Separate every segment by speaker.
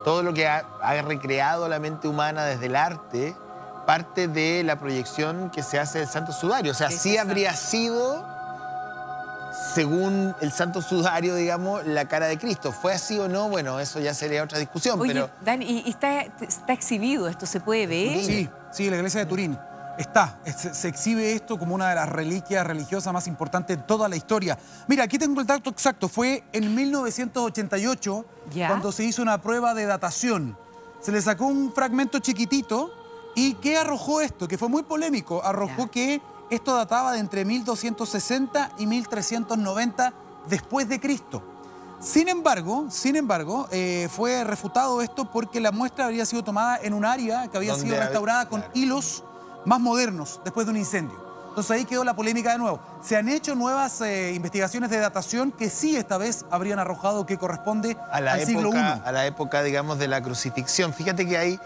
Speaker 1: Todo lo que ha recreado la mente humana desde el arte parte de la proyección que se hace del Santo Sudario. O sea, sí habría sido, según el Santo Sudario, digamos, la cara de Cristo. ¿Fue así o no? Bueno, eso ya sería otra discusión.
Speaker 2: Oye,
Speaker 1: pero...
Speaker 2: Dani, ¿y está exhibido? ¿Esto se puede ver?
Speaker 3: Sí, en la iglesia de Turín. Se exhibe esto como una de las reliquias religiosas más importantes de toda la historia. Mira, aquí tengo el dato exacto. Fue en 1988 cuando se hizo una prueba de datación. Se le sacó un fragmento chiquitito y ¿qué arrojó esto? Que fue muy polémico. Arrojó que esto databa de entre 1260 y 1390 después de Cristo. Sin embargo, fue refutado esto porque la muestra habría sido tomada en un área que había sido restaurada con hilos más modernos después de un incendio. Entonces ahí quedó la polémica de nuevo. Se han hecho nuevas investigaciones de datación que sí esta vez habrían arrojado que corresponde al siglo I.
Speaker 1: A la época, digamos, de la crucifixión. Fíjate que hay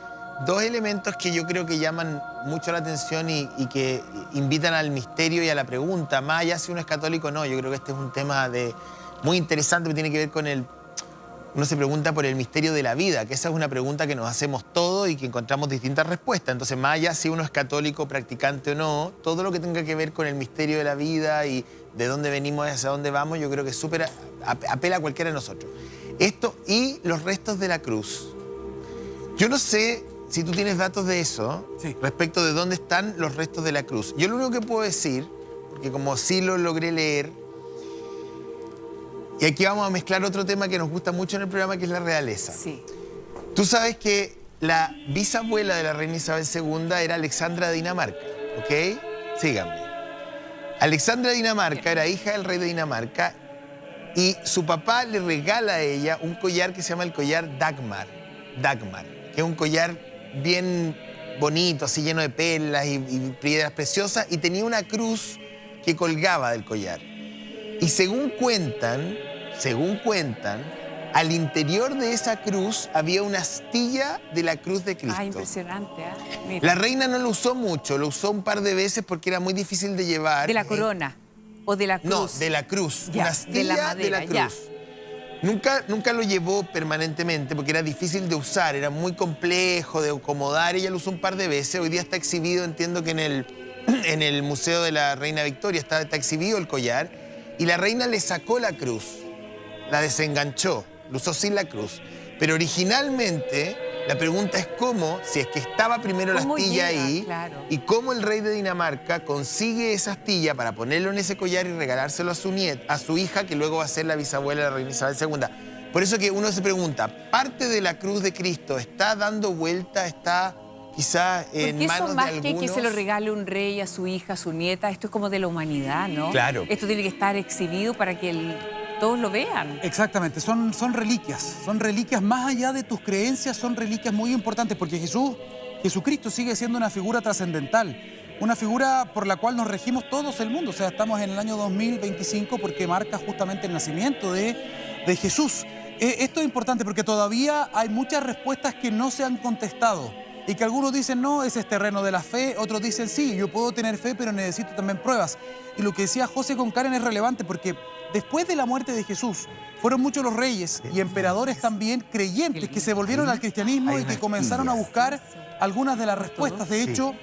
Speaker 1: dos elementos que yo creo que llaman mucho la atención y que invitan al misterio y a la pregunta. Más allá si uno es católico o no, yo creo que este es un tema muy interesante que tiene que ver con el... Uno se pregunta por el misterio de la vida, que esa es una pregunta que nos hacemos todos y que encontramos distintas respuestas. Entonces, más allá si uno es católico, practicante o no, todo lo que tenga que ver con el misterio de la vida y de dónde venimos y hacia dónde vamos, yo creo que súper apela a cualquiera de nosotros. Esto y los restos de la cruz. Yo no sé si tú tienes datos de eso, respecto de dónde están los restos de la cruz. Yo lo único que puedo decir, porque como sí lo logré leer, y aquí vamos a mezclar otro tema que nos gusta mucho en el programa, que es la realeza.
Speaker 2: Sí.
Speaker 1: Tú sabes que la bisabuela de la reina Isabel II era Alexandra de Dinamarca, ¿ok? Síganme. Alexandra de Dinamarca era hija del rey de Dinamarca y su papá le regala a ella un collar que se llama el collar Dagmar, que es un collar bien bonito, así lleno de perlas y piedras preciosas, y tenía una cruz que colgaba del collar. Y según cuentan, al interior de esa cruz había una astilla de la cruz de Cristo.
Speaker 2: Ah, impresionante, ¿eh? Mira.
Speaker 1: La reina no lo usó mucho, lo usó un par de veces porque era muy difícil de llevar.
Speaker 2: ¿De la corona o de la cruz?
Speaker 1: No, de la cruz.
Speaker 2: Ya,
Speaker 1: una astilla de la cruz. Nunca lo llevó permanentemente porque era difícil de usar, era muy complejo de acomodar. Ella lo usó un par de veces. Hoy día está exhibido, entiendo que en el Museo de la Reina Victoria está exhibido el collar. Y la reina le sacó la cruz, la desenganchó, lo usó sin la cruz. Pero originalmente la pregunta es cómo, si es que estaba primero la astilla ahí, y cómo el rey de Dinamarca consigue esa astilla para ponerlo en ese collar y regalárselo a su hija, que luego va a ser la bisabuela de la reina Isabel II. Por eso que uno se pregunta, ¿parte de la cruz de Cristo está dando vuelta, está quizás en manos de algunos?
Speaker 2: Porque eso más que se lo regale un rey a su hija, a su nieta, esto es como de la humanidad, ¿no?
Speaker 1: Claro.
Speaker 2: Esto tiene que estar exhibido para que todos lo vean.
Speaker 3: Exactamente, son reliquias más allá de tus creencias, son reliquias muy importantes porque Jesucristo sigue siendo una figura trascendental, una figura por la cual nos regimos todos el mundo. O sea, estamos en el año 2025 porque marca justamente el nacimiento de Jesús. Esto es importante porque todavía hay muchas respuestas que no se han contestado y que algunos dicen, no, ese es terreno de la fe, otros dicen, sí, yo puedo tener fe, pero necesito también pruebas. Y lo que decía José con Karen es relevante porque después de la muerte de Jesús, fueron muchos los reyes y emperadores también creyentes que se volvieron al cristianismo y que comenzaron a buscar algunas de las respuestas. De hecho,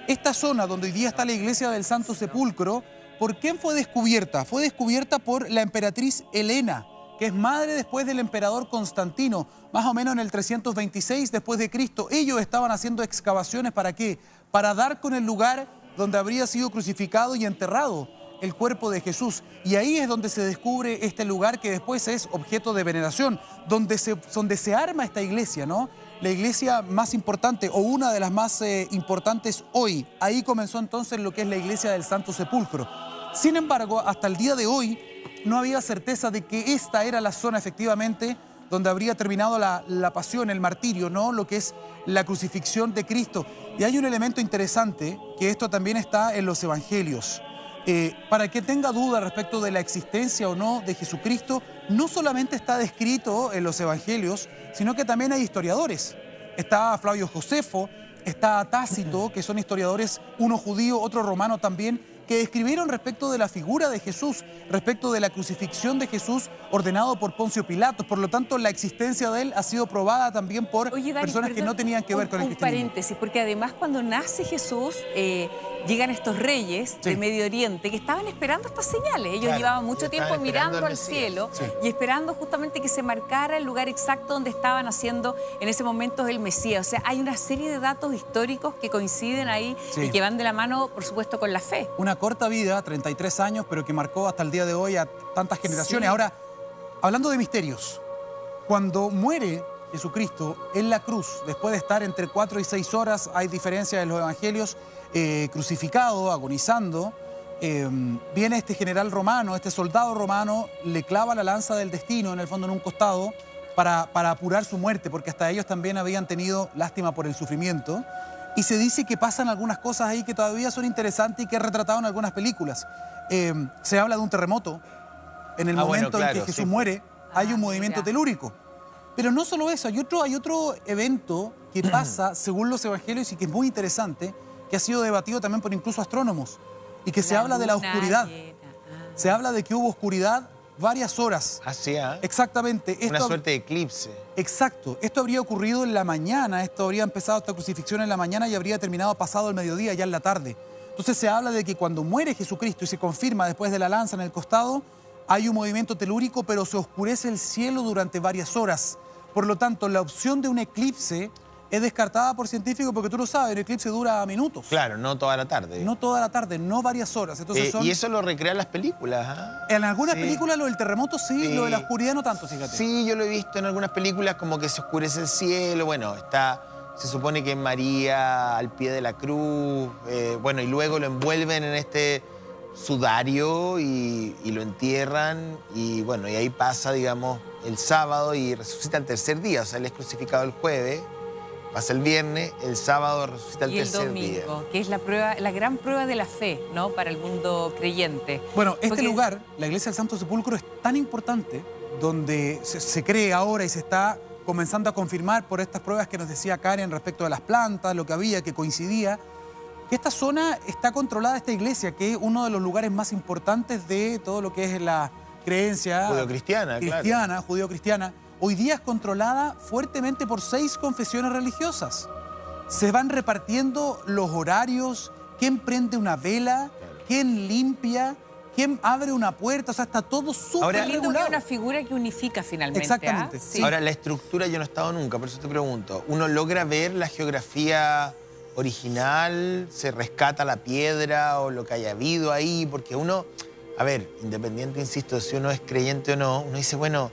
Speaker 3: esta zona donde hoy día está la iglesia del Santo Sepulcro, ¿por quién fue descubierta? Fue descubierta por la emperatriz Helena, que es madre después del emperador Constantino, más o menos en el 326 después de Cristo. Ellos estaban haciendo excavaciones, ¿para qué? Para dar con el lugar donde habría sido crucificado y enterrado el cuerpo de Jesús. Y ahí es donde se descubre este lugar que después es objeto de veneración, donde se arma esta iglesia, ¿no? La iglesia más importante o una de las más importantes hoy. Ahí comenzó entonces lo que es la iglesia del Santo Sepulcro. Sin embargo, hasta el día de hoy no había certeza de que esta era la zona efectivamente donde habría terminado la pasión, el martirio, ¿no? Lo que es la crucifixión de Cristo. Y hay un elemento interesante, que esto también está en los evangelios. Para que tenga duda respecto de la existencia o no de Jesucristo, no solamente está descrito en los evangelios, sino que también hay historiadores. Está Flavio Josefo, está Tácito, que son historiadores, uno judío, otro romano también, que describieron respecto de la figura de Jesús, respecto de la crucifixión de Jesús ordenado por Poncio Pilatos. Por lo tanto, la existencia de él ha sido probada también por
Speaker 2: Oye, Dani,
Speaker 3: personas que
Speaker 2: perdón,
Speaker 3: no tenían que ver con el cristianismo.
Speaker 2: Un paréntesis, porque además cuando nace Jesús, llegan estos reyes
Speaker 3: Sí.
Speaker 2: del Medio Oriente que estaban esperando estas señales. Ellos
Speaker 1: Claro,
Speaker 2: llevaban mucho tiempo
Speaker 1: estaban esperando
Speaker 2: mirando
Speaker 1: al
Speaker 2: al
Speaker 1: Mesías.
Speaker 2: cielo
Speaker 3: Sí.
Speaker 2: y esperando justamente que se marcara el lugar exacto donde estaban haciendo en ese momento el Mesías. O sea, hay una serie de datos históricos que coinciden ahí
Speaker 3: Sí.
Speaker 2: y que van de la mano, por supuesto, con la fe.
Speaker 3: Una corta vida, 33 años, pero que marcó hasta el día de hoy a tantas generaciones.
Speaker 2: Sí.
Speaker 3: Ahora, hablando de misterios, cuando muere Jesucristo en la cruz, después de estar entre 4 y 6 horas, hay diferencia en los evangelios, crucificado, agonizando, viene este general romano, este soldado romano, le clava la lanza del destino, en el fondo en un costado, para apurar su muerte, porque hasta ellos también habían tenido lástima por el sufrimiento. Y se dice que pasan algunas cosas ahí que todavía son interesantes y que he retratado en algunas películas. Se habla de un terremoto. En el momento
Speaker 1: bueno,
Speaker 3: en
Speaker 1: claro,
Speaker 3: que Jesús
Speaker 1: sí.
Speaker 3: muere, hay un movimiento
Speaker 2: mira.
Speaker 3: telúrico. Pero no solo eso, hay otro evento que pasa según los evangelios y que es muy interesante, que ha sido debatido también por incluso astrónomos, y que se habla de la
Speaker 2: luna
Speaker 3: oscuridad.
Speaker 2: llena.
Speaker 3: Se habla de que hubo oscuridad varias horas.
Speaker 1: Así, ¿ah?
Speaker 3: Exactamente.
Speaker 1: Una
Speaker 3: Esto-
Speaker 1: suerte de eclipse.
Speaker 3: Exacto. Esto habría ocurrido en la mañana, esto habría empezado esta crucifixión en la mañana y habría terminado pasado el mediodía, ya en la tarde. Entonces se habla de que cuando muere Jesucristo y se confirma después de la lanza en el costado, hay un movimiento telúrico, pero se oscurece el cielo durante varias horas. Por lo tanto, la opción de un eclipse es descartada por científicos porque tú lo sabes, el eclipse dura minutos.
Speaker 1: Claro, no toda la tarde.
Speaker 3: No toda la tarde, no varias horas. Entonces son...
Speaker 1: Y eso lo recrean las películas, ¿ah?
Speaker 3: En algunas
Speaker 1: Sí.
Speaker 3: películas lo del terremoto sí,
Speaker 1: Sí.
Speaker 3: lo de la oscuridad no tanto, fíjate.
Speaker 1: Sí, yo lo he visto en algunas películas como que se oscurece el cielo, bueno, se supone que María al pie de la cruz, bueno, y luego lo envuelven en este sudario y lo entierran y bueno, y ahí pasa, digamos, el sábado y resucita el tercer día, o sea, él es crucificado el jueves, pasa el viernes, el sábado resucita el
Speaker 2: Y el
Speaker 1: tercer
Speaker 2: domingo,
Speaker 1: día.
Speaker 2: que es la prueba, la gran prueba de la fe, ¿no? Para el mundo creyente.
Speaker 3: Bueno, este
Speaker 2: Porque-
Speaker 3: lugar, la iglesia del Santo Sepulcro, es tan importante, donde se cree ahora y se está comenzando a confirmar por estas pruebas que nos decía Karen respecto de las plantas, lo que había, que coincidía, que esta zona está controlada, esta iglesia, que es uno de los lugares más importantes de todo lo que es la creencia
Speaker 1: Judeocristiana, claro.
Speaker 3: cristiana, judío-cristiana. Hoy día es controlada fuertemente por 6 confesiones religiosas. Se van repartiendo los horarios, quién prende una vela, quién limpia, quién abre una puerta, o sea, está todo súper
Speaker 1: Ahora-
Speaker 2: Qué lindo que
Speaker 3: regulado.
Speaker 2: es una figura que unifica finalmente.
Speaker 3: Exactamente,
Speaker 2: ¿ah?
Speaker 3: sí.
Speaker 1: Ahora, la estructura yo no he estado nunca, por eso te pregunto. ¿Uno logra ver la geografía original? ¿Se rescata la piedra o lo que haya habido ahí? Porque uno, a ver, independiente, insisto, si uno es creyente o no, uno dice, bueno,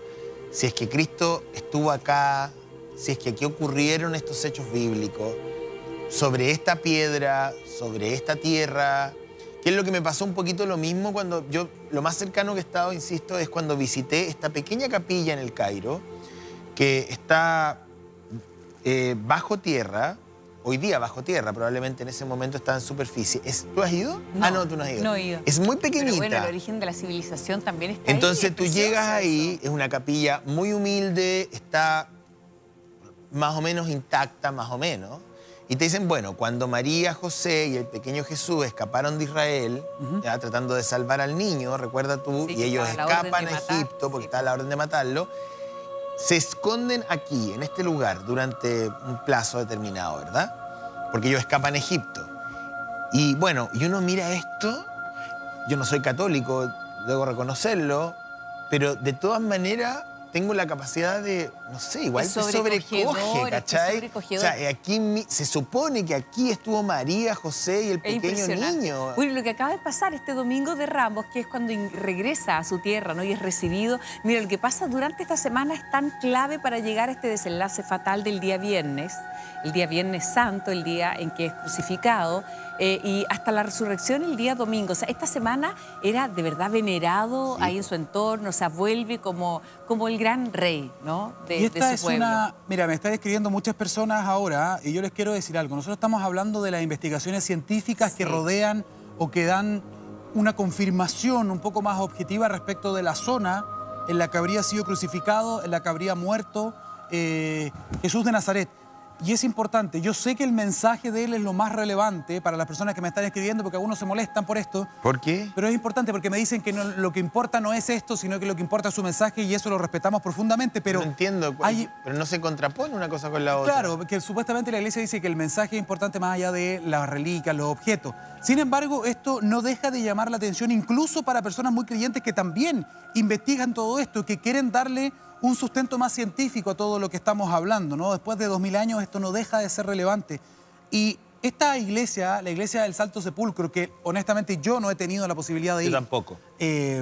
Speaker 1: si es que Cristo estuvo acá, si es que aquí ocurrieron estos hechos bíblicos, sobre esta piedra, sobre esta tierra, que es lo que me pasó un poquito lo mismo cuando yo, lo más cercano que he estado, insisto, es cuando visité esta pequeña capilla en el Cairo, que está bajo tierra, hoy día bajo tierra, probablemente en ese momento estaba en superficie. ¿Tú has ido?
Speaker 2: No,
Speaker 1: No, tú no has ido.
Speaker 2: no he ido.
Speaker 1: Es muy
Speaker 2: Pero
Speaker 1: pequeñita.
Speaker 2: bueno, el origen de la civilización también está ahí,
Speaker 1: Entonces
Speaker 2: es
Speaker 1: tú
Speaker 2: precioso
Speaker 1: llegas ahí,
Speaker 2: eso.
Speaker 1: es una capilla muy humilde, está más o menos intacta, más o menos. Y te dicen, bueno, cuando María, José y el pequeño Jesús escaparon de Israel, ya, tratando de salvar al niño, recuerda tú,
Speaker 2: Sí,
Speaker 1: y
Speaker 2: que
Speaker 1: ellos
Speaker 2: estaba la orden
Speaker 1: escapan
Speaker 2: de
Speaker 1: a
Speaker 2: matar,
Speaker 1: Egipto porque
Speaker 2: sí.
Speaker 1: está la orden de matarlo, se esconden aquí, en este lugar, durante un plazo determinado, ¿verdad? Porque ellos escapan a Egipto. Y bueno, y uno mira esto, yo no soy católico, debo reconocerlo, pero de todas maneras tengo la capacidad de, no sé, igual
Speaker 2: Es
Speaker 1: te
Speaker 2: sobrecogedor,
Speaker 1: sobrecoge,
Speaker 2: es
Speaker 1: ¿cachai?
Speaker 2: sobrecogedor.
Speaker 1: O sea, aquí se supone que aquí estuvo María, José y el
Speaker 2: Es
Speaker 1: pequeño
Speaker 2: impresionante.
Speaker 1: niño.
Speaker 2: Bueno, lo que acaba de pasar este domingo de Ramos, que es cuando regresa a su tierra, ¿no? Y es recibido. Mira, lo que pasa durante esta semana es tan clave para llegar a este desenlace fatal del día viernes, el día Viernes Santo, el día en que es crucificado, y hasta la resurrección el día domingo. O sea, esta semana era de verdad venerado ahí en su entorno, o sea, vuelve como el gran rey, ¿no?
Speaker 3: Y
Speaker 2: De
Speaker 3: esta
Speaker 2: su
Speaker 3: es
Speaker 2: pueblo.
Speaker 3: una... Mira, me están escribiendo muchas personas ahora y yo les quiero decir algo. Nosotros estamos hablando de las investigaciones científicas que
Speaker 2: Sí.
Speaker 3: rodean o que dan una confirmación un poco más objetiva respecto de la zona en la que habría sido crucificado, en la que habría muerto Jesús de Nazaret. Y es importante, yo sé que el mensaje de él es lo más relevante para las personas que me están escribiendo, porque algunos se molestan por esto.
Speaker 1: ¿Por qué?
Speaker 3: Pero es importante porque me dicen que lo que importa no es esto, sino que lo que importa es su mensaje, y eso lo respetamos profundamente. Pero
Speaker 1: No entiendo, pero no se contrapone una cosa con la otra.
Speaker 3: claro, que supuestamente la iglesia dice que el mensaje es importante más allá de las reliquias, los objetos. Sin embargo, esto no deja de llamar la atención incluso para personas muy creyentes que también investigan todo esto, que quieren darle un sustento más científico a todo lo que estamos hablando, ¿no? Después de 2000 años esto no deja de ser relevante. Y esta iglesia, la iglesia del Santo Sepulcro, que honestamente yo no he tenido la posibilidad de ir.
Speaker 1: Yo tampoco.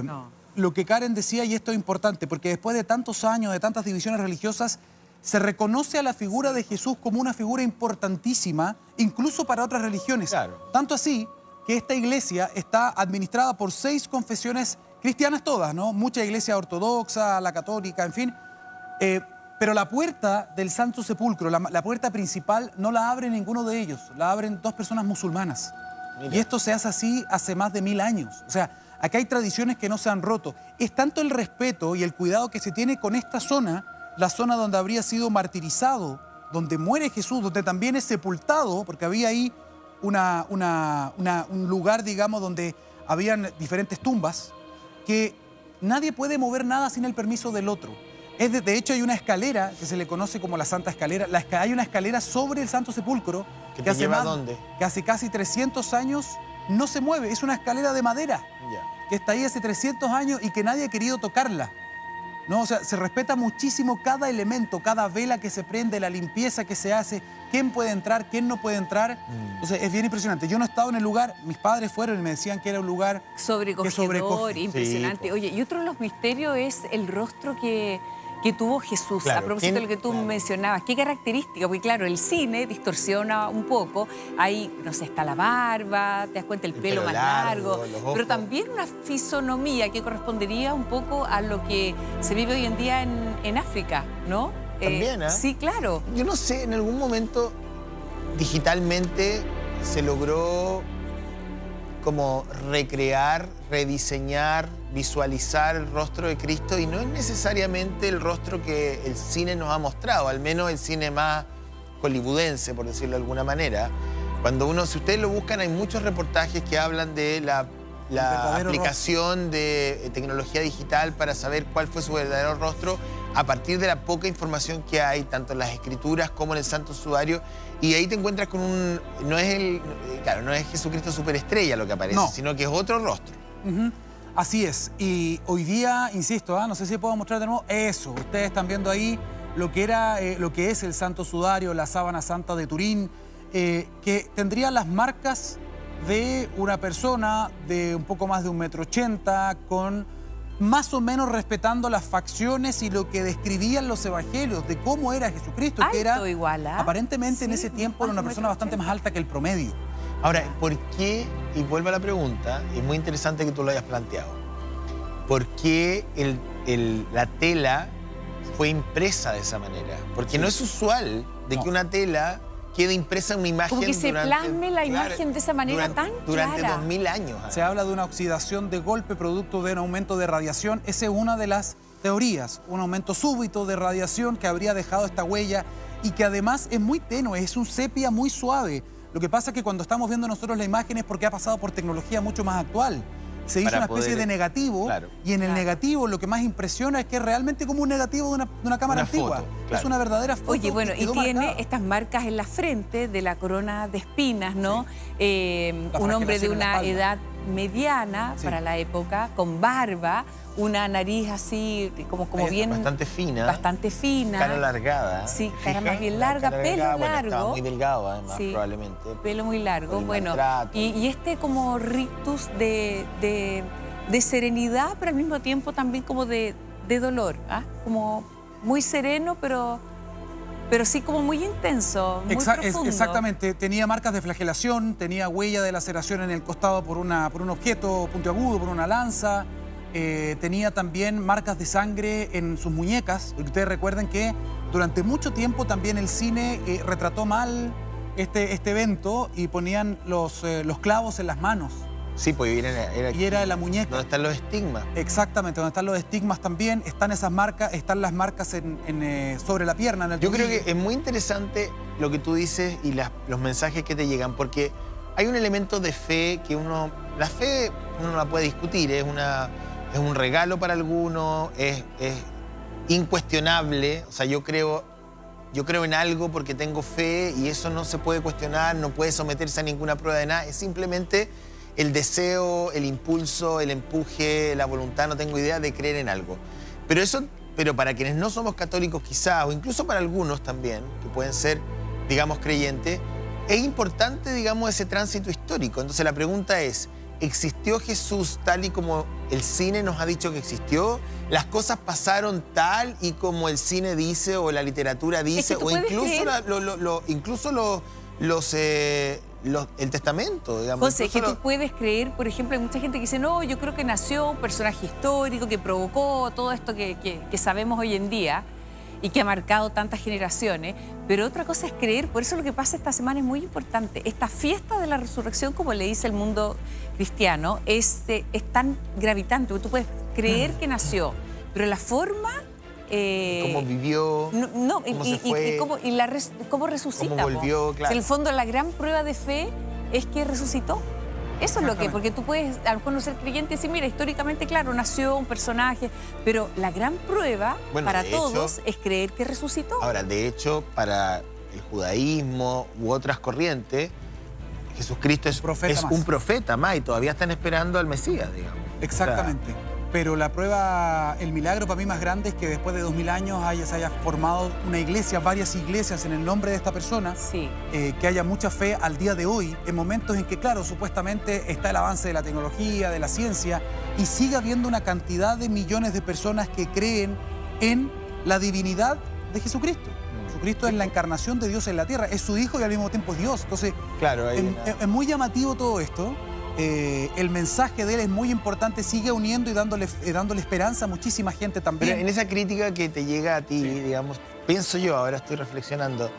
Speaker 2: No.
Speaker 3: Lo que Karen decía, y esto es importante, porque después de tantos años, de tantas divisiones religiosas, se reconoce a la figura de Jesús como una figura importantísima, incluso para otras religiones.
Speaker 1: Claro.
Speaker 3: Tanto así que esta iglesia está administrada por 6 confesiones cristianas todas, ¿no? Mucha iglesia ortodoxa, la católica, en fin. Pero la puerta del Santo Sepulcro, la puerta principal, no la abre ninguno de ellos, la abren 2 personas musulmanas.
Speaker 1: Mira.
Speaker 3: Y esto se hace así hace más de 1000 años. O sea, acá hay tradiciones que no se han roto. Es tanto el respeto y el cuidado que se tiene con esta zona, la zona donde habría sido martirizado, donde muere Jesús, donde también es sepultado, porque había ahí un lugar, digamos, donde habían diferentes tumbas, que nadie puede mover nada sin el permiso del otro. De hecho, hay una escalera que se le conoce como la Santa Escalera. Hay una escalera sobre el Santo Sepulcro
Speaker 1: ¿Que te lleva a dónde?
Speaker 3: que hace casi 300 años no se mueve. Es una escalera de madera
Speaker 1: Ya.
Speaker 3: que está ahí hace 300 años y que nadie ha querido tocarla, ¿no? O sea, se respeta muchísimo cada elemento, cada vela que se prende, la limpieza que se hace, quién puede entrar, quién no puede entrar. Entonces, es bien impresionante. Yo no he estado en el lugar, mis padres fueron y me decían que era un lugar
Speaker 2: Sobrecogedor,
Speaker 3: sobrecoge.
Speaker 2: impresionante.
Speaker 1: Sí,
Speaker 2: Oye, y otro de los misterios es el rostro que tuvo Jesús.
Speaker 1: Claro,
Speaker 2: A propósito de lo que tú
Speaker 1: claro.
Speaker 2: mencionabas, qué característica, porque claro, el cine distorsiona un poco. Ahí, no sé, está la barba, te das cuenta el pelo más largo,
Speaker 1: los ojos.
Speaker 2: pero también una fisonomía que correspondería un poco a lo que se vive hoy en día en África, ¿no?
Speaker 1: También, ¿eh?
Speaker 2: Sí, claro.
Speaker 1: Yo no sé, en algún momento digitalmente se logró como recrear, rediseñar, visualizar el rostro de Cristo, y no es necesariamente el rostro que el cine nos ha mostrado, al menos el cine más hollywoodense, por decirlo de alguna manera. Cuando si ustedes lo buscan, hay muchos reportajes que hablan de la
Speaker 3: verdadero
Speaker 1: aplicación de tecnología digital para saber cuál fue su verdadero rostro a partir de la poca información que hay, tanto en las escrituras como en el Santo Sudario. Y ahí te encuentras con no es Jesucristo superestrella lo que aparece,
Speaker 3: No.
Speaker 1: sino que es otro rostro.
Speaker 3: Ujú. Así es. Y hoy día, insisto, no sé si puedo mostrar de nuevo eso. Ustedes están viendo ahí lo que es el Santo Sudario, la sábana santa de Turín, que tendría las marcas de una persona de un poco más de 1,80 m, con más o menos respetando las facciones y lo que describían los evangelios de cómo era Jesucristo, que era
Speaker 2: Alto igual, ¿ah?
Speaker 3: aparentemente en
Speaker 2: Sí,
Speaker 3: ese tiempo era una persona bastante más alta que el promedio.
Speaker 1: Ahora, ¿por qué? Y vuelvo a la pregunta, es muy interesante que tú lo hayas planteado. ¿Por qué la tela fue impresa de esa manera? Porque no es usual de
Speaker 3: No.
Speaker 1: que una tela quede impresa en una imagen
Speaker 2: Como que se plasme la imagen de esa manera tan
Speaker 1: durante
Speaker 2: clara.
Speaker 1: 2000 años.
Speaker 3: Se habla de una oxidación de golpe producto de un aumento de radiación. Esa es una de las teorías, un aumento súbito de radiación que habría dejado esta huella y que además es muy tenue, es un sepia muy suave. Lo que pasa es que cuando estamos viendo nosotros la imagen es porque ha pasado por tecnología mucho más actual. Se hizo
Speaker 1: Para
Speaker 3: una especie
Speaker 1: poder-
Speaker 3: de negativo,
Speaker 1: claro.
Speaker 3: y en el
Speaker 2: Claro.
Speaker 3: negativo lo que más impresiona es que es realmente como un negativo de una cámara
Speaker 1: Una
Speaker 3: antigua.
Speaker 1: foto, claro.
Speaker 3: Es una verdadera foto.
Speaker 2: Oye, bueno,
Speaker 3: que
Speaker 2: y
Speaker 3: quedó
Speaker 2: tiene
Speaker 3: marcada.
Speaker 2: estas marcas en la frente de la corona de espinas, ¿no? Un hombre de
Speaker 3: flagelación en la
Speaker 2: una
Speaker 3: palma.
Speaker 2: edad mediana
Speaker 3: Sí.
Speaker 2: para la época, con barba, una nariz así como bien...
Speaker 1: Bastante fina.
Speaker 2: Bastante fina.
Speaker 1: Cara alargada.
Speaker 2: Sí,
Speaker 1: ¿Fija?
Speaker 2: cara más bien
Speaker 1: La
Speaker 2: larga,
Speaker 1: cara
Speaker 2: pelo
Speaker 1: alargada, bueno,
Speaker 2: largo.
Speaker 1: estaba muy delgado, además,
Speaker 2: Sí.
Speaker 1: probablemente.
Speaker 2: Pelo muy largo,
Speaker 1: Por el
Speaker 2: bueno.
Speaker 1: maltrato.
Speaker 2: Y este como rictus de serenidad, pero al mismo tiempo también como de dolor, ¿ah? Como muy sereno, pero sí como muy intenso, muy profundo.
Speaker 3: Exactamente, tenía marcas de flagelación, tenía huella de laceración en el costado por un objeto puntiagudo, por una lanza, tenía también marcas de sangre en sus muñecas, porque ustedes recuerden que durante mucho tiempo también el cine retrató mal este evento y ponían los clavos en las manos.
Speaker 1: Sí, pues
Speaker 3: Y era de la muñeca.
Speaker 1: ¿Dónde están los estigmas?
Speaker 3: Exactamente, donde están los estigmas también, están esas marcas, están las marcas sobre la pierna. En el
Speaker 1: Yo creo
Speaker 3: tobillo.
Speaker 1: que es muy interesante lo que tú dices y los mensajes que te llegan, porque hay un elemento de fe que la fe uno no la puede discutir, es un regalo para algunos, es incuestionable, o sea, yo creo en algo porque tengo fe y eso no se puede cuestionar, no puede someterse a ninguna prueba de nada, es simplemente el deseo, el impulso, el empuje, la voluntad, no tengo idea de creer en algo. Pero para quienes no somos católicos quizás, o incluso para algunos también, que pueden ser, digamos, creyentes, es importante, digamos, ese tránsito histórico. Entonces la pregunta es, ¿existió Jesús tal y como el cine nos ha dicho que existió? ¿Las cosas pasaron tal y como el cine dice o la literatura dice? O incluso el testamento, digamos.
Speaker 2: José, que tú puedes creer, por ejemplo, hay mucha gente que dice, no, yo creo que nació un personaje histórico que provocó todo esto que sabemos hoy en día y que ha marcado tantas generaciones, pero otra cosa es creer. Por eso lo que pasa esta semana es muy importante. Esta fiesta de la resurrección, como le dice el mundo cristiano, es tan gravitante, porque tú puedes creer que nació, pero la forma...
Speaker 1: cómo vivió, cómo se fue,
Speaker 2: cómo resucita.
Speaker 1: Cómo volvió, claro.
Speaker 2: En el fondo, la gran prueba de fe es que resucitó. Eso es lo que, porque tú puedes a lo mejor no ser creyente y decir, mira, históricamente, claro, nació un personaje, pero la gran prueba para todos es creer que resucitó.
Speaker 1: Ahora, de hecho, para el judaísmo u otras corrientes, Jesucristo es un profeta más y todavía están esperando al Mesías, digamos.
Speaker 3: Exactamente. Pero la prueba, el milagro para mí más grande es que después de 2000 años se haya formado una iglesia, varias iglesias en el nombre de esta persona, que haya mucha fe al día de hoy, en momentos en que, claro, supuestamente está el avance de la tecnología, de la ciencia, y sigue habiendo una cantidad de millones de personas que creen en la divinidad de Jesucristo. Jesucristo es la encarnación de Dios en la tierra, es su Hijo y al mismo tiempo es Dios. Entonces, claro, es muy llamativo todo esto. El mensaje de él es muy importante, sigue uniendo y dándole esperanza a muchísima gente también.
Speaker 1: Pero en esa crítica que te llega a ti, digamos, pienso yo, ahora estoy reflexionando,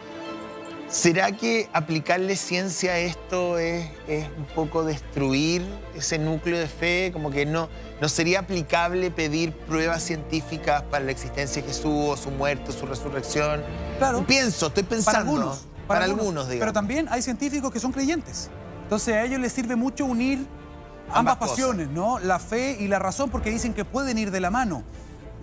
Speaker 1: ¿será que aplicarle ciencia a esto es un poco destruir ese núcleo de fe? Como que no sería aplicable pedir pruebas científicas para la existencia de Jesús, o su muerte, o su resurrección. Claro. Estoy pensando. Para algunos, digamos.
Speaker 3: Pero también hay científicos que son creyentes. Entonces a ellos les sirve mucho unir ambas pasiones, ¿no? La fe y la razón, porque dicen que pueden ir de la mano.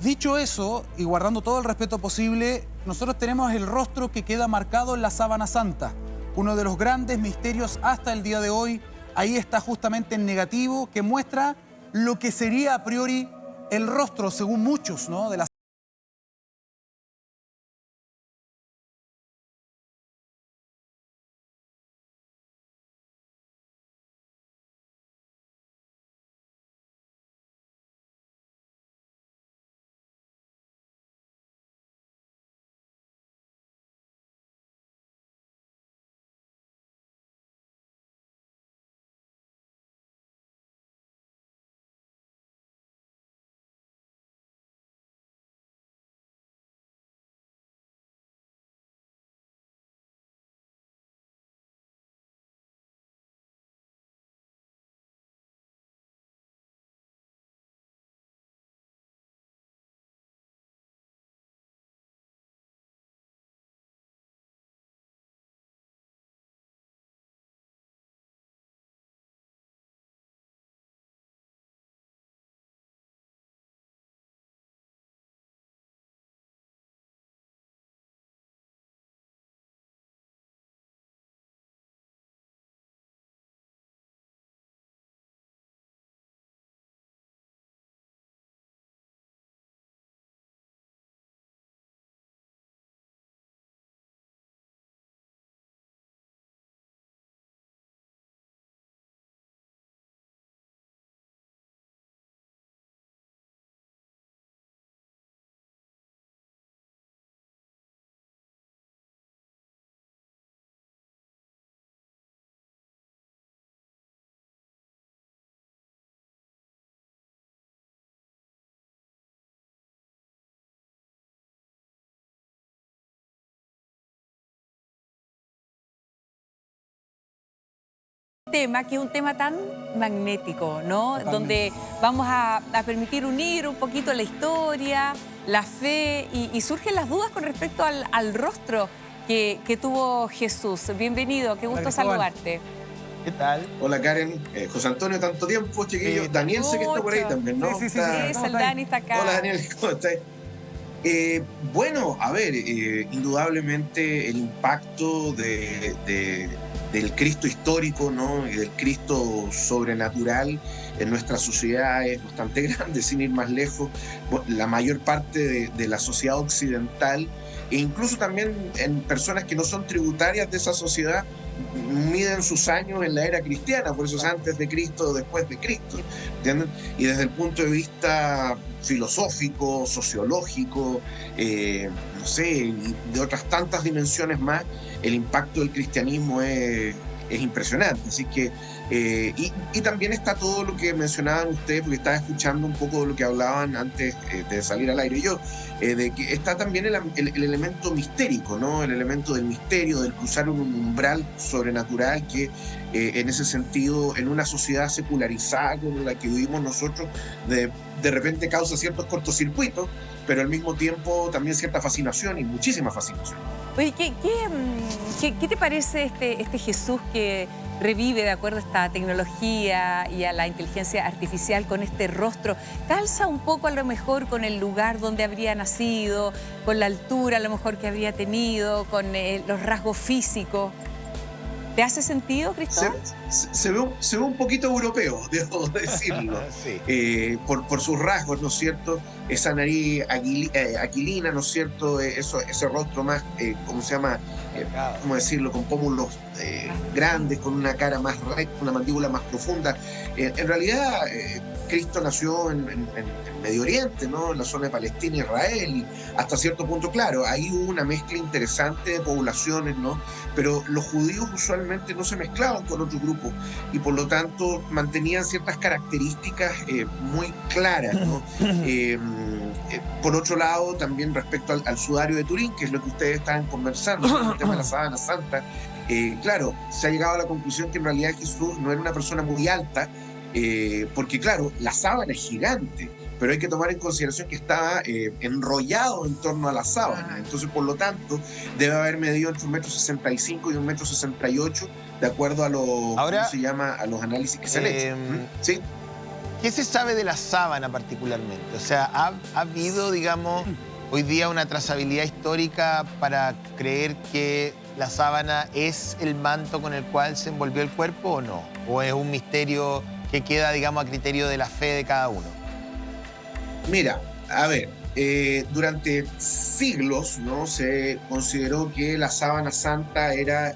Speaker 3: Dicho eso, y guardando todo el respeto posible, nosotros tenemos el rostro que queda marcado en la sábana santa. Uno de los grandes misterios hasta el día de hoy. Ahí está justamente en negativo, que muestra lo que sería a priori el rostro, según muchos, ¿no? De la
Speaker 2: tema que es un tema tan magnético, ¿no? Totalmente. Donde vamos a permitir unir un poquito la historia, la fe y surgen las dudas con respecto al rostro que tuvo Jesús. Bienvenido, qué gusto
Speaker 3: Cristóbal.
Speaker 2: saludarte.
Speaker 1: ¿Qué tal?
Speaker 4: Hola Karen, José Antonio, tanto tiempo, chiquillos.
Speaker 1: Sí.
Speaker 4: Daniel sé que está por ahí
Speaker 2: Mucho.
Speaker 4: también, ¿no?
Speaker 3: Sí, sí,
Speaker 4: Está-
Speaker 3: sí.
Speaker 2: Sí,
Speaker 3: ¿Cómo
Speaker 2: el
Speaker 3: estáis?
Speaker 2: Dani está acá.
Speaker 4: Hola Daniel, ¿cómo estás? Bueno, a ver, indudablemente el impacto del Cristo histórico, ¿no? Y del Cristo sobrenatural en nuestra sociedad es bastante grande, sin ir más lejos. La mayor parte de la sociedad occidental, e incluso también en personas que no son tributarias de esa sociedad, miden sus años en la era cristiana, por eso es antes de Cristo o después de Cristo, ¿entienden? Y desde el punto de vista filosófico, sociológico, no sé, y de otras tantas dimensiones más, el impacto del cristianismo es impresionante. Así que, y también está todo lo que mencionaban ustedes, porque estaba escuchando un poco de lo que hablaban antes de salir al aire yo, de que está también el elemento mistérico, ¿no? El elemento del misterio, del cruzar un umbral sobrenatural que en ese sentido, en una sociedad secularizada como la que vivimos nosotros, de repente causa ciertos cortocircuitos, pero al mismo tiempo también cierta fascinación y muchísima fascinación.
Speaker 2: Oye, ¿qué te parece este Jesús que revive de acuerdo a esta tecnología y a la inteligencia artificial con este rostro? ¿Calza un poco a lo mejor con el lugar donde habría nacido, con la altura a lo mejor que habría tenido, con los rasgos físicos? ¿Te hace sentido, Cristóbal?
Speaker 4: Se ve un poquito europeo, debo decirlo,
Speaker 1: Sí.
Speaker 4: por sus rasgos, ¿no es cierto? Esa nariz aquilina, ¿no es cierto? Ese rostro más, ¿cómo se llama? ¿Cómo decirlo? Con pómulos grandes, con una cara más recta, una mandíbula más profunda. En realidad, Cristo nació en Medio Oriente, ¿no? En la zona de Palestina, Israel, y hasta cierto punto, claro, ahí hubo una mezcla interesante de poblaciones, ¿no? Pero los judíos usualmente no se mezclaban con otros grupos y por lo tanto mantenían ciertas características muy claras, ¿no? Por otro lado, también respecto al sudario de Turín, que es lo que ustedes estaban conversando, el tema de la sábana santa, claro, se ha llegado a la conclusión que en realidad Jesús no era una persona muy alta, porque claro, la sábana es gigante, pero hay que tomar en consideración que estaba enrollado en torno a la sábana. Entonces, por lo tanto, debe haber medido entre 1,65 m y 1,68 m, de acuerdo a
Speaker 1: Ahora,
Speaker 4: ¿cómo se llama? A los análisis que se han hecho. ¿Sí?
Speaker 1: ¿Qué se sabe de la sábana particularmente? O sea, ¿ha habido, digamos, hoy día una trazabilidad histórica para creer que la sábana es el manto con el cual se envolvió el cuerpo o no? ¿O es un misterio que queda, digamos, a criterio de la fe de cada uno?
Speaker 4: Mira, a ver, durante siglos, ¿no? Se consideró que la sábana santa era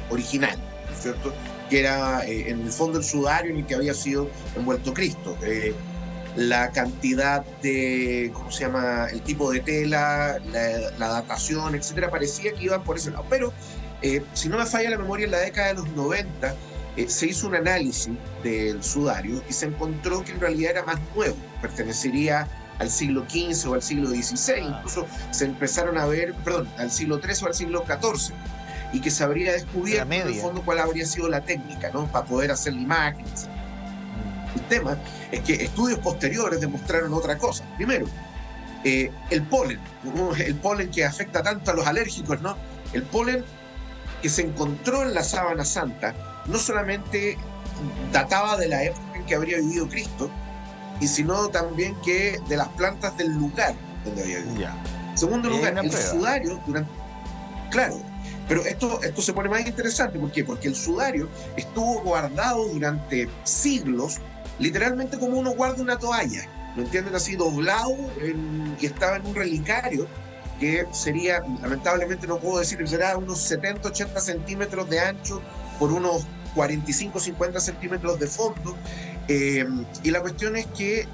Speaker 4: original, ¿no es cierto? Que era en el fondo el sudario en el que había sido envuelto Cristo. La cantidad de, ¿cómo se llama? El tipo de tela, la datación, etcétera, parecía que iban por ese lado. Pero, si no me falla la memoria, en la década de los 90 se hizo un análisis del sudario y se encontró que en realidad era más nuevo, pertenecería al siglo XV o al siglo XVI, incluso se empezaron a ver, perdón, al siglo XIII o al siglo XIV, y que se habría descubierto en el fondo cuál habría sido la técnica, ¿no? Para poder hacer la imagen, etc. El tema es que estudios posteriores demostraron otra cosa. Primero, el polen, ¿no? El polen que afecta tanto a los alérgicos, ¿no? El polen que se encontró en la sábana santa no solamente databa de la época en que habría vivido Cristo, y sino también que de las plantas del lugar donde había vivido. En segundo lugar, el sudario durante... Claro, pero esto se pone más interesante. ¿Por qué? Porque el sudario estuvo guardado durante siglos, literalmente como uno guarda una toalla, ¿lo entienden? Así doblado y estaba en un relicario que sería, lamentablemente no puedo decir, será unos 70, 80 centímetros de ancho por unos 45, 50 centímetros de fondo. Y la cuestión es que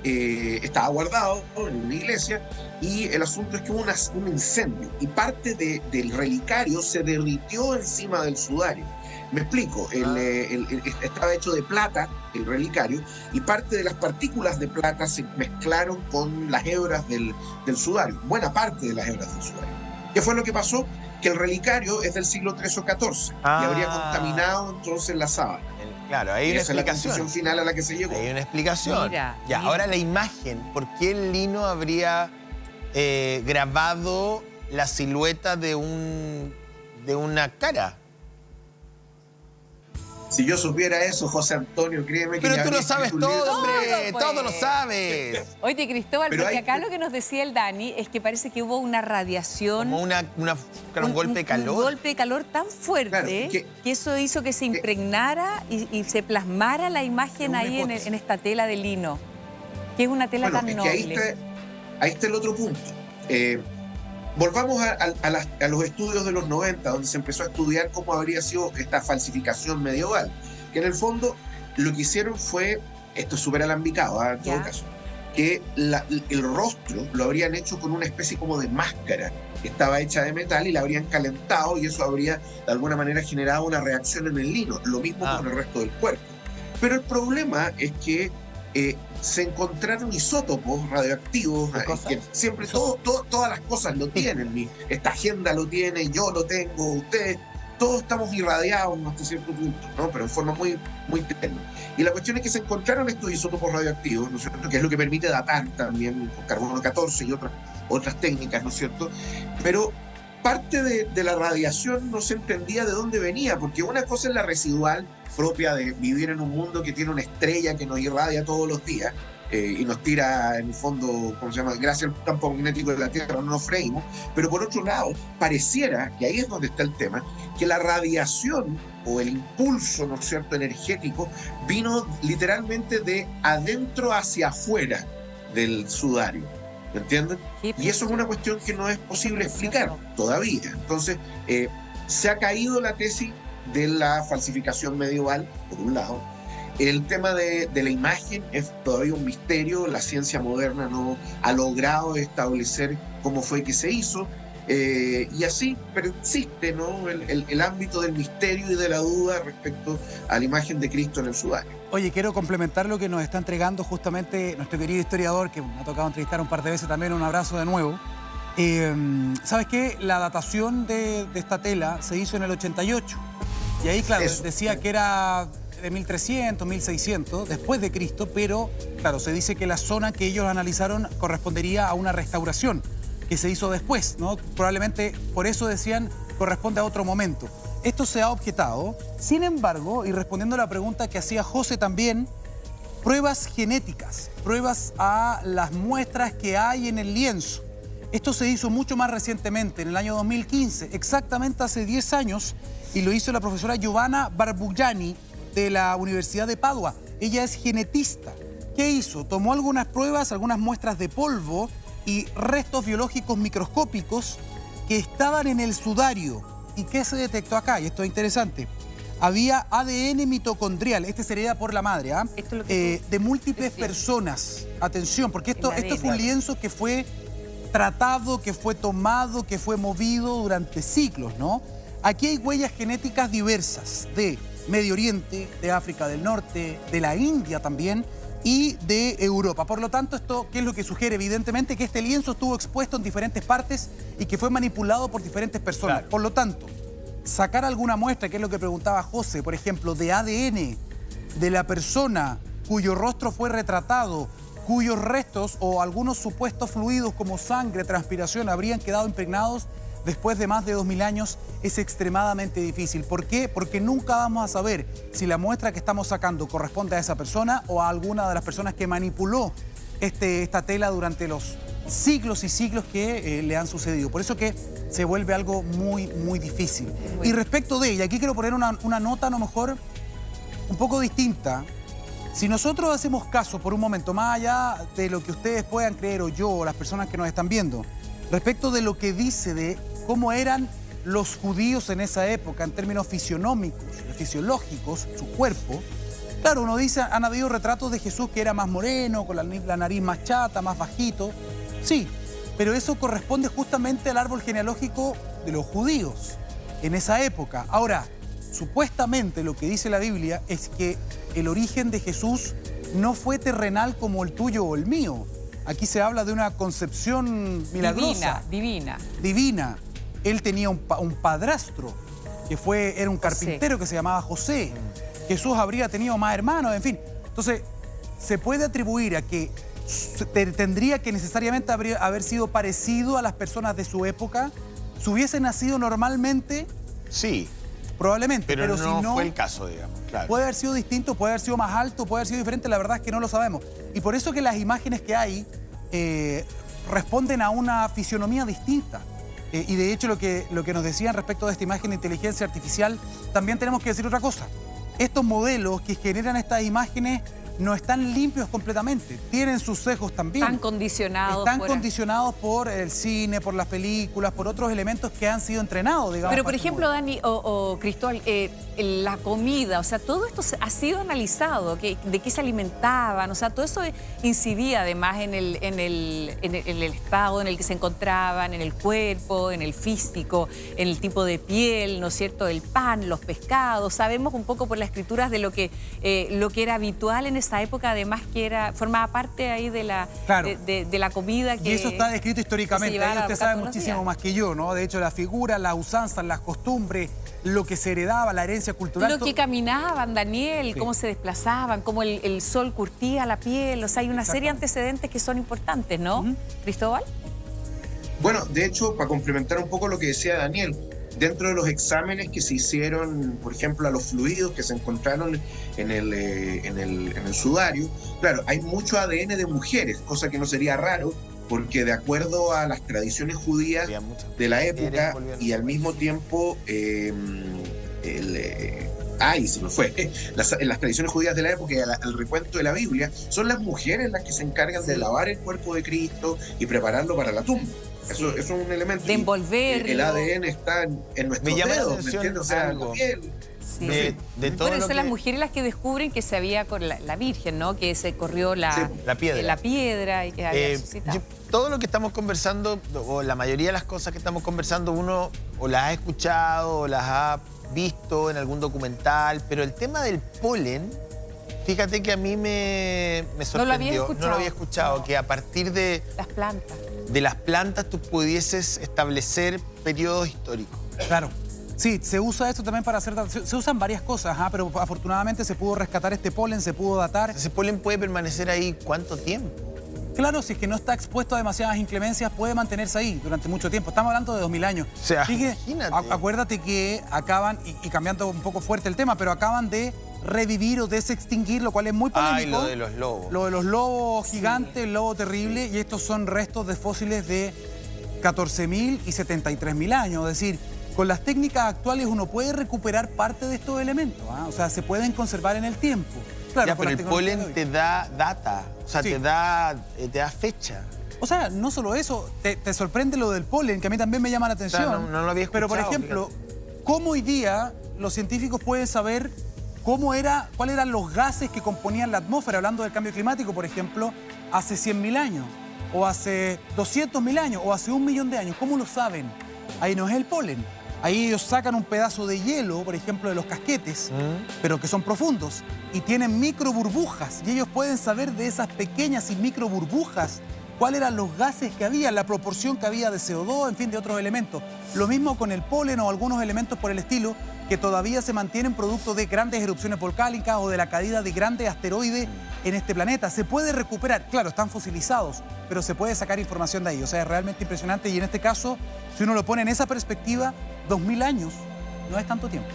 Speaker 4: estaba guardado en una iglesia y el asunto es que hubo un incendio y parte del relicario se derritió encima del sudario. Me explico, estaba hecho de plata el relicario y parte de las partículas de plata se mezclaron con las hebras del sudario, buena parte de las hebras del sudario. ¿Qué fue lo que pasó? Que el relicario es del siglo XIII o XIV y habría contaminado entonces la sábana.
Speaker 1: Claro, hay una explicación.
Speaker 4: Esa es la conclusión final a la que se llegó.
Speaker 1: Hay una explicación.
Speaker 2: Mira.
Speaker 1: Ahora la imagen. ¿Por qué el lino habría grabado la silueta de un de una cara.
Speaker 4: Si yo supiera eso, José Antonio, créeme que
Speaker 1: Pero
Speaker 4: ya
Speaker 1: tú lo
Speaker 4: habría
Speaker 1: sabes
Speaker 4: escrito un libro.
Speaker 1: todo, hombre,
Speaker 2: Todo,
Speaker 1: todo lo
Speaker 2: pues.
Speaker 1: sabes.
Speaker 2: Oye, Cristóbal,
Speaker 4: Pero
Speaker 2: porque
Speaker 4: hay-
Speaker 2: acá lo que nos decía el Dani es que parece que hubo una radiación,
Speaker 1: Como un golpe de calor.
Speaker 2: un golpe de calor tan fuerte
Speaker 4: Claro,
Speaker 2: que eso hizo que se impregnara y se plasmara la imagen
Speaker 1: Es una
Speaker 2: ahí
Speaker 1: hipótesis.
Speaker 2: en esta tela de lino, que es una tela
Speaker 4: Bueno,
Speaker 2: tan
Speaker 4: es que
Speaker 2: noble.
Speaker 4: ahí está el otro punto. Volvamos a los estudios de los 90, donde se empezó a estudiar cómo habría sido esta falsificación medieval. Que en el fondo lo que hicieron fue, esto es súper alambicado, en todo
Speaker 2: Ya.
Speaker 4: caso, que el rostro lo habrían hecho con una especie como de máscara que estaba hecha de metal y la habrían calentado y eso habría de alguna manera generado una reacción en el lino, lo mismo con el resto del cuerpo. Pero el problema es que se encontraron isótopos radioactivos,
Speaker 1: ¿Qué cosa?
Speaker 4: que siempre todas las cosas lo tienen, esta agenda lo tiene, yo lo tengo, ustedes, todos estamos irradiados hasta cierto punto, ¿no? Pero en forma muy, muy tenue. Y la cuestión es que se encontraron estos isótopos radioactivos, ¿no es cierto? Que es lo que permite datar también con carbono 14 y otras técnicas, ¿no es cierto? Pero parte de la radiación no se entendía de dónde venía, porque una cosa es la residual, propia de vivir en un mundo que tiene una estrella que nos irradia todos los días y nos tira, en el fondo, ¿cómo se llama? Gracias al campo magnético de la Tierra no nos freímos, pero por otro lado, pareciera, y ahí es donde está el tema, que la radiación o el impulso, ¿no es cierto?, energético, vino literalmente de adentro hacia afuera del sudario. ¿Me entienden? Y eso es una cuestión que no es posible explicar todavía. Entonces, se ha caído la tesis de la falsificación medieval, por un lado. El tema de la imagen es todavía un misterio. La ciencia moderna no ha logrado establecer cómo fue que se hizo. Y así persiste, ¿no?, el ámbito del misterio y de la duda respecto a la imagen de Cristo en el sudario.
Speaker 3: Oye, quiero complementar lo que nos está entregando justamente nuestro querido historiador, que me ha tocado entrevistar un par de veces también. Un abrazo de nuevo. ¿Sabes qué? La datación de esta tela se hizo en el 88. Y ahí, claro,
Speaker 4: Eso.
Speaker 3: decía que era de 1300, 1600, después de Cristo, pero, claro, se dice que la zona que ellos analizaron correspondería a una restauración que se hizo después, ¿no? Probablemente por eso decían corresponde a otro momento. Esto se ha objetado. Sin embargo, y respondiendo a la pregunta que hacía José también, pruebas genéticas, pruebas a las muestras que hay en el lienzo. Esto se hizo mucho más recientemente, en el año 2015, exactamente hace 10 años, y lo hizo la profesora Giovanna Barbugliani de la Universidad de Padua. Ella es genetista. ¿Qué hizo? Tomó algunas pruebas, algunas muestras de polvo y restos biológicos microscópicos que estaban en el sudario. ¿Y qué se detectó acá? Y esto es interesante. Había ADN mitocondrial, este se hereda por la madre, ¿ah?
Speaker 2: Esto es lo que tú
Speaker 3: De múltiples
Speaker 2: decías.
Speaker 3: personas. Atención, porque esto
Speaker 2: El ADN.
Speaker 3: fue un lienzo que fue tratado, que fue tomado, que fue movido durante siglos, ¿no? Aquí hay huellas genéticas diversas de Medio Oriente, de África del Norte, de la India también y de Europa. Por lo tanto, esto, ¿qué es lo que sugiere? Evidentemente que este lienzo estuvo expuesto en diferentes partes y que fue manipulado por diferentes personas.
Speaker 1: Claro.
Speaker 3: Por lo tanto, sacar alguna muestra, que es lo que preguntaba José, por ejemplo, de ADN de la persona cuyo rostro fue retratado, cuyos restos o algunos supuestos fluidos como sangre, transpiración, habrían quedado impregnados después de más de 2000 años, es extremadamente difícil. ¿Por qué? Porque nunca vamos a saber si la muestra que estamos sacando corresponde a esa persona o a alguna de las personas que manipuló esta tela durante los siglos y siglos que le han sucedido. Por eso que se vuelve algo muy, muy difícil. Y respecto de ella, aquí quiero poner una nota a lo mejor un poco distinta. Si nosotros hacemos caso por un momento, más allá de lo que ustedes puedan creer o yo o las personas que nos están viendo, respecto de lo que dice de cómo eran los judíos en esa época en términos fisionómicos, fisiológicos, su cuerpo, claro, uno dice, han habido retratos de Jesús que era más moreno, con la nariz más chata, más bajito, sí, pero eso corresponde justamente al árbol genealógico de los judíos en esa época. Ahora, supuestamente lo que dice la Biblia es que el origen de Jesús no fue terrenal como el tuyo o el mío. Aquí se habla de una concepción milagrosa. Divina. Él tenía un padrastro que era un carpintero que se llamaba José. Jesús habría tenido más hermanos, en fin. Entonces, se puede atribuir a que tendría que necesariamente haber sido parecido a las personas de su época. Si hubiese nacido normalmente,
Speaker 1: Sí,
Speaker 3: Probablemente,
Speaker 1: pero
Speaker 3: pero
Speaker 1: no
Speaker 3: si no,
Speaker 1: fue el caso, digamos, claro.
Speaker 3: puede haber sido distinto, puede haber sido más alto, puede haber sido diferente, la verdad es que no lo sabemos. Y por eso que las imágenes que hay responden a una fisionomía distinta. Y de hecho lo que nos decían respecto de esta imagen de inteligencia artificial, también tenemos que decir otra cosa. Estos modelos que generan estas imágenes no están limpios completamente, tienen sus sesgos también.
Speaker 2: Están condicionados.
Speaker 3: Están condicionados por el cine, por las películas, por otros elementos que han sido entrenados, digamos.
Speaker 2: Pero, por
Speaker 3: para
Speaker 2: ejemplo, Dani o Cristóbal, la comida, o sea, todo esto ha sido analizado, de qué se alimentaban, o sea, todo eso incidía además en el estado en el que se encontraban, en el cuerpo, en el físico, en el tipo de piel, ¿no es cierto?, el pan, los pescados. Sabemos un poco por las escrituras de lo que era habitual en esa época, además que formaba parte ahí de la,
Speaker 3: Claro.
Speaker 2: de la comida que...
Speaker 3: Y eso está descrito históricamente, ahí usted sabe muchísimo
Speaker 2: más.
Speaker 3: más que yo, ¿no? De hecho, las figuras, las usanzas, las costumbres, lo que se heredaba, la herencia cultural.
Speaker 2: Lo que caminaban, Daniel,
Speaker 3: Sí.
Speaker 2: cómo se desplazaban, cómo el sol curtía la piel. O sea, hay una serie de antecedentes que son importantes, ¿no? Cristóbal.
Speaker 4: Bueno, de hecho, para complementar un poco lo que decía Daniel, dentro de los exámenes que se hicieron, por ejemplo, a los fluidos que se encontraron en el sudario, claro, hay mucho ADN de mujeres, cosa que no sería raro, porque de acuerdo a las tradiciones judías
Speaker 1: Había muchas
Speaker 4: de la
Speaker 1: mujeres
Speaker 4: época
Speaker 1: volviendo
Speaker 4: y al
Speaker 1: al
Speaker 4: mismo
Speaker 1: país.
Speaker 4: tiempo se me fue. Las tradiciones judías de la época y el recuento de la Biblia, son las mujeres las que se encargan de lavar el cuerpo de Cristo y prepararlo para la tumba. Eso es un elemento.
Speaker 2: De envolverlo.
Speaker 4: El ADN está en nuestros
Speaker 1: Me llama la
Speaker 4: dedos, ¿me
Speaker 1: atención
Speaker 4: entiendes? O sea, en
Speaker 1: algo.
Speaker 4: la piel.
Speaker 2: Sí.
Speaker 1: De todo
Speaker 2: Bueno,
Speaker 1: lo
Speaker 2: son las
Speaker 1: que-
Speaker 2: mujeres las que descubren que se había con la Virgen, ¿no? Que se corrió la piedra y que había resucitado.
Speaker 1: Todo lo que estamos conversando, o la mayoría de las cosas que estamos conversando, uno o las ha escuchado o las ha visto en algún documental, pero el tema del polen, fíjate que a mí me sorprendió.
Speaker 2: No lo había escuchado.
Speaker 1: No lo había escuchado, que a partir de
Speaker 2: Las plantas.
Speaker 1: las plantas tú pudieses establecer periodos históricos.
Speaker 3: Claro. Sí, se usa esto también para hacer... Se usan varias cosas, pero afortunadamente se pudo rescatar este polen, se pudo datar.
Speaker 1: Ese polen puede permanecer ahí ¿cuánto tiempo?
Speaker 3: Claro, si es que no está expuesto a demasiadas inclemencias, puede mantenerse ahí durante mucho tiempo. Estamos hablando de 2000 años.
Speaker 1: O sea,
Speaker 3: Así que,
Speaker 1: imagínate.
Speaker 3: acuérdate que acaban, y cambiando un poco fuerte el tema, pero acaban de revivir o desextinguir, lo cual es muy polémico.
Speaker 1: Ay, lo de los lobos.
Speaker 3: Lo de los lobos gigantes, el lobo terrible, y estos son restos de fósiles de 14.000 y 73.000 años. Es decir, con las técnicas actuales uno puede recuperar parte de estos elementos. O sea, se pueden conservar en el tiempo. Claro,
Speaker 1: Ya,
Speaker 3: con
Speaker 1: pero
Speaker 3: las
Speaker 1: el
Speaker 3: tecnologías de
Speaker 1: polen
Speaker 3: hoy.
Speaker 1: te da data, o sea,
Speaker 3: Sí.
Speaker 1: te da fecha.
Speaker 3: O sea, no solo eso, te sorprende lo del polen, que a mí también me llama la atención.
Speaker 1: O sea, no lo había
Speaker 3: Pero, por
Speaker 1: escuchado,
Speaker 3: ejemplo, ¿cómo hoy día los científicos pueden saber cuáles eran los gases que componían la atmósfera, hablando del cambio climático, por ejemplo, hace 100.000 años, o hace 200.000 años, o hace 1.000.000 de años? ¿Cómo lo saben? Ahí no es el polen. Ahí ellos sacan un pedazo de hielo, por ejemplo, de los casquetes, pero que son profundos, y tienen micro burbujas, y ellos pueden saber de esas pequeñas y micro burbujas cuáles eran los gases que había, la proporción que había de CO2, en fin, de otros elementos. Lo mismo con el polen o algunos elementos por el estilo, que todavía se mantienen producto de grandes erupciones volcánicas o de la caída de grandes asteroides en este planeta. Se puede recuperar, claro, están fosilizados, pero se puede sacar información de ahí. O sea, es realmente impresionante, y en este caso, si uno lo pone en esa perspectiva, 2.000 años no es tanto tiempo.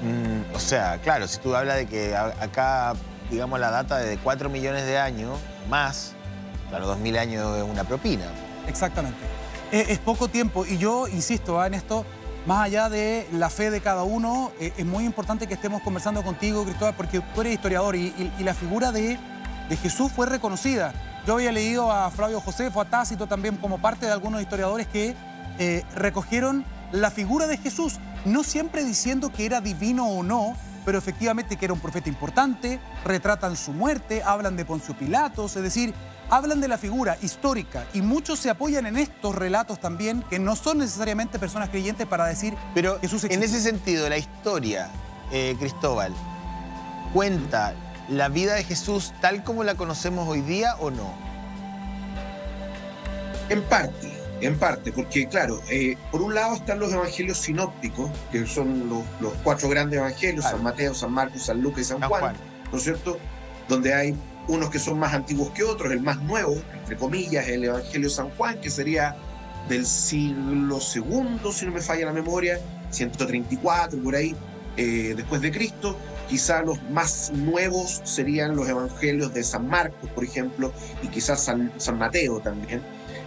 Speaker 1: O sea, claro, si tú hablas de que acá, digamos, la data de 4 millones de años más, claro, 2.000 años es una propina.
Speaker 3: Exactamente. Es poco tiempo, y yo insisto en esto, más allá de la fe de cada uno, es muy importante que estemos conversando contigo, Cristóbal, porque tú eres historiador y la figura de Jesús fue reconocida. Yo había leído a Flavio Josefo, a Tácito también, como parte de algunos historiadores que recogieron la figura de Jesús, no siempre diciendo que era divino o no, pero efectivamente que era un profeta importante, retratan su muerte, hablan de Poncio Pilatos, es decir, hablan de la figura histórica, y muchos se apoyan en estos relatos también, que no son necesariamente personas creyentes, para decir
Speaker 1: Pero
Speaker 3: Jesús
Speaker 1: en
Speaker 3: existió.
Speaker 1: ese sentido, la historia, Cristóbal, ¿cuenta la vida de Jesús tal como la conocemos hoy día o no?
Speaker 4: En parte, porque claro, por un lado están los evangelios sinópticos, que son los 4 grandes evangelios,
Speaker 1: Claro.
Speaker 4: San Mateo, San Marcos, San Lucas y San
Speaker 1: San
Speaker 4: Juan,
Speaker 1: Juan.
Speaker 4: ¿no es cierto? Donde hay unos que son más antiguos que otros, el más nuevo, entre comillas, el evangelio de San Juan, que sería del siglo II, si no me falla la memoria, 134, por ahí, después de Cristo. Quizá los más nuevos serían los evangelios de San Marcos, por ejemplo, y quizás San Mateo también.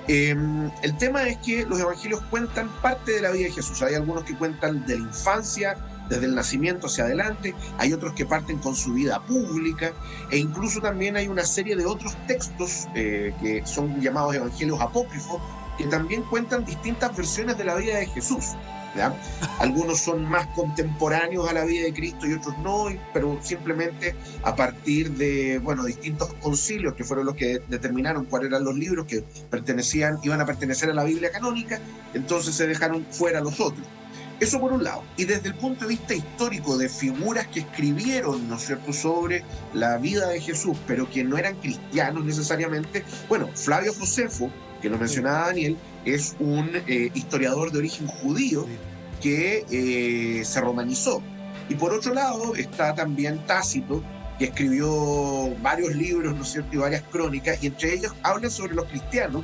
Speaker 4: El tema es que los evangelios cuentan parte de la vida de Jesús. Hay algunos que cuentan de la infancia, desde el nacimiento hacia adelante, hay otros que parten con su vida pública, e incluso también hay una serie de otros textos que son llamados evangelios apócrifos, que también cuentan distintas versiones de la vida de Jesús, ¿ya? Algunos son más contemporáneos a la vida de Cristo y otros no, pero simplemente a partir de, bueno, distintos concilios que fueron los que determinaron cuáles eran los libros que iban a pertenecer a la Biblia canónica, entonces se dejaron fuera los otros. Eso por un lado. Y desde el punto de vista histórico de figuras que escribieron, ¿no es cierto?, sobre la vida de Jesús, pero que no eran cristianos necesariamente, bueno, Flavio Josefo, que lo mencionaba Daniel, es un historiador de origen judío que se romanizó. Y por otro lado está también Tácito, que escribió varios libros, ¿no es cierto?, y varias crónicas, y entre ellos hablan sobre los cristianos.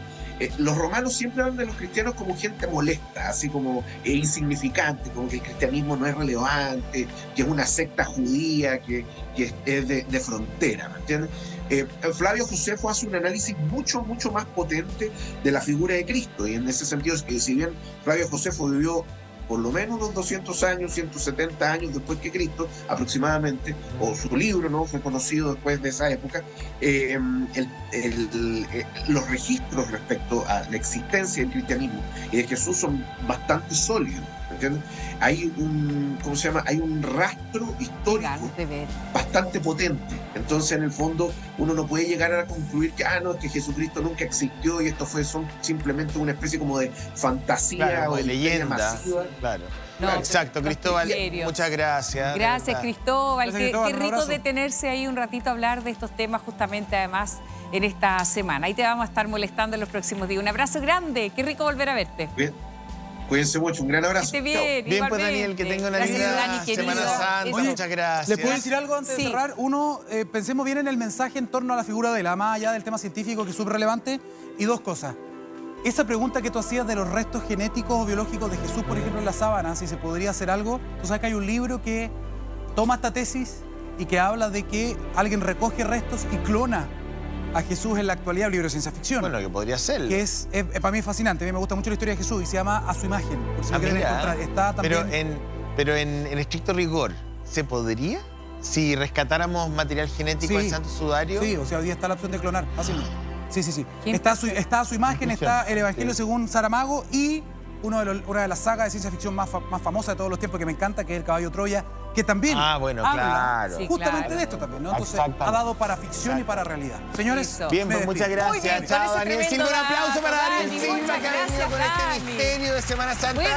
Speaker 4: Los romanos siempre hablan de los cristianos como gente molesta, así como insignificante, como que el cristianismo no es relevante, que es una secta judía, que es de frontera, ¿me entiendes? Flavio Josefo hace un análisis mucho más potente de la figura de Cristo, y en ese sentido, si bien Flavio Josefo vivió por lo menos unos 200 años, 170 años después que Cristo, aproximadamente, o su libro, ¿no?, fue conocido después de esa época, los registros respecto a la existencia del cristianismo y de Jesús son bastante sólidos, ¿entiendes? Hay un rastro histórico bastante potente. Entonces, en el fondo, uno no puede llegar a concluir que, no, que Jesucristo nunca existió y esto son simplemente una especie como de fantasía,
Speaker 1: claro,
Speaker 4: o de
Speaker 1: leyenda
Speaker 4: masiva.
Speaker 1: Claro.
Speaker 2: No,
Speaker 1: exacto, Cristóbal, muchas gracias.
Speaker 2: Gracias, Cristóbal.
Speaker 3: Gracias, Cristóbal,
Speaker 2: qué
Speaker 3: un
Speaker 2: rico
Speaker 3: abrazo.
Speaker 2: detenerse ahí un ratito a hablar de estos temas justamente además en esta semana. Ahí te vamos a estar molestando en los próximos días. Un abrazo grande, qué rico volver a verte.
Speaker 4: Bien. Cuídense mucho, un gran abrazo.
Speaker 2: Que esté bien,
Speaker 1: Bien, pues
Speaker 2: igualmente.
Speaker 1: Daniel, que tenga una
Speaker 2: Gracias,
Speaker 1: linda
Speaker 2: Dani, querido.
Speaker 1: Semana Santa.
Speaker 2: Eso.
Speaker 1: Muchas gracias.
Speaker 3: ¿Les puedo decir algo antes
Speaker 2: Sí.
Speaker 3: de cerrar? Uno, pensemos bien en el mensaje en torno a la figura de la más allá del tema científico, que es súper relevante. Y dos cosas. Esa pregunta que tú hacías de los restos genéticos o biológicos de Jesús, por ejemplo, en la sábana, si se podría hacer algo. Tú sabes que hay un libro que toma esta tesis y que habla de que alguien recoge restos y clona a Jesús en la actualidad, un libro de ciencia ficción.
Speaker 1: Bueno, que podría ser.
Speaker 3: Que para mí es fascinante. A mí me gusta mucho la historia de Jesús y se llama A su imagen. Por si lo quieren
Speaker 1: mira.
Speaker 3: encontrar. Está también...
Speaker 1: Pero en estricto rigor, ¿se podría? Si rescatáramos material genético del Santo Sudario.
Speaker 3: Sí, o sea, hoy día está la opción de clonar, fácilmente. Sí.
Speaker 2: ¿Quién
Speaker 3: Está a su imagen, está el Evangelio
Speaker 1: Sí.
Speaker 3: según Saramago y una de las sagas de ciencia ficción más famosas de todos los tiempos que me encanta, que es El Caballo Troya, que también
Speaker 1: Bueno,
Speaker 3: habla
Speaker 1: claro.
Speaker 2: Sí,
Speaker 3: justamente
Speaker 2: claro.
Speaker 3: de esto también, ¿no? Entonces
Speaker 1: Exactamente.
Speaker 3: ha dado para ficción y para realidad. Señores,
Speaker 2: Eso.
Speaker 1: Bien,
Speaker 3: me
Speaker 1: pues muchas
Speaker 3: despido.
Speaker 2: Muy bien,
Speaker 1: gracias.
Speaker 2: con
Speaker 1: Chao,
Speaker 2: ese
Speaker 1: Daniel
Speaker 2: tremendo
Speaker 1: Silva. Un aplauso para
Speaker 2: dato,
Speaker 1: Daniel
Speaker 2: Dani.
Speaker 1: Silva,
Speaker 2: Muchas
Speaker 1: que ha venido
Speaker 2: gracias,
Speaker 1: con este
Speaker 2: Dani.
Speaker 1: misterio de Semana Santa.
Speaker 2: Bueno,